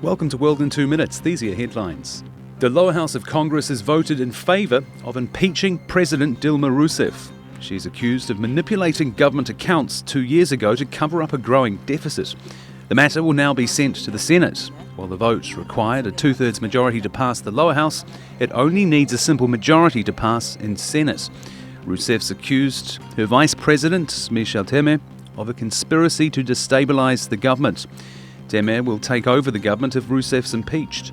Welcome to World in 2 Minutes. These are your headlines. The lower house of Congress has voted in favour of impeaching President Dilma Rousseff. She's accused of manipulating government accounts 2 years ago to cover up a growing deficit. The matter will now be sent to the Senate. While the vote required a two-thirds majority to pass the lower house, it only needs a simple majority to pass in Senate. Rousseff's accused her vice president, Michel Temer, of a conspiracy to destabilise the government. Temer will take over the government if Rousseff's impeached.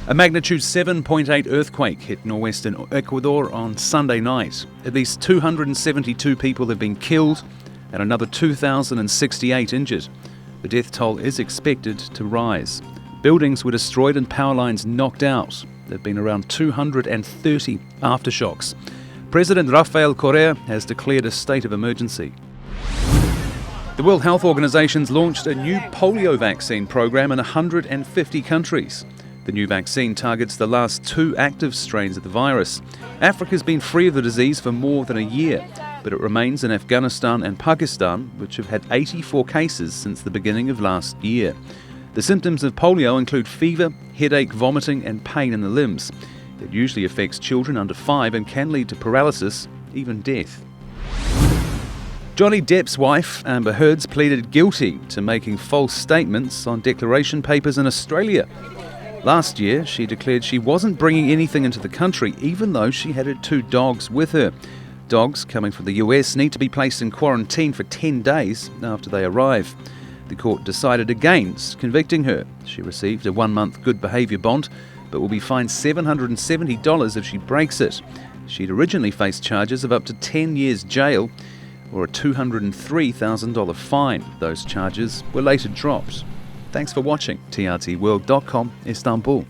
A magnitude 7.8 earthquake hit northwestern Ecuador on Sunday night. At least 272 people have been killed and another 2,068 injured. The death toll is expected to rise. Buildings were destroyed and power lines knocked out. There have been around 230 aftershocks. President Rafael Correa has declared a state of emergency. The World Health Organization's launched a new polio vaccine program in 150 countries. The new vaccine targets the last two active strains of the virus. Africa's been free of the disease for more than a year, but it remains in Afghanistan and Pakistan, which have had 84 cases since the beginning of last year. The symptoms of polio include fever, headache, vomiting, and pain in the limbs. It usually affects children under 5 and can lead to paralysis, even death. Johnny Depp's wife, Amber Heard's, pleaded guilty to making false statements on declaration papers in Australia. Last year, she declared she wasn't bringing anything into the country, even though she had her 2 dogs with her. Dogs coming from the US need to be placed in quarantine for 10 days after they arrive. The court decided against convicting her. She received a 1-month good behaviour bond, but will be fined $770 if she breaks it. She'd originally faced charges of up to 10 years jail or a $203,000 fine. Those charges were later dropped. Thanks for watching. TRTworld.com, Istanbul.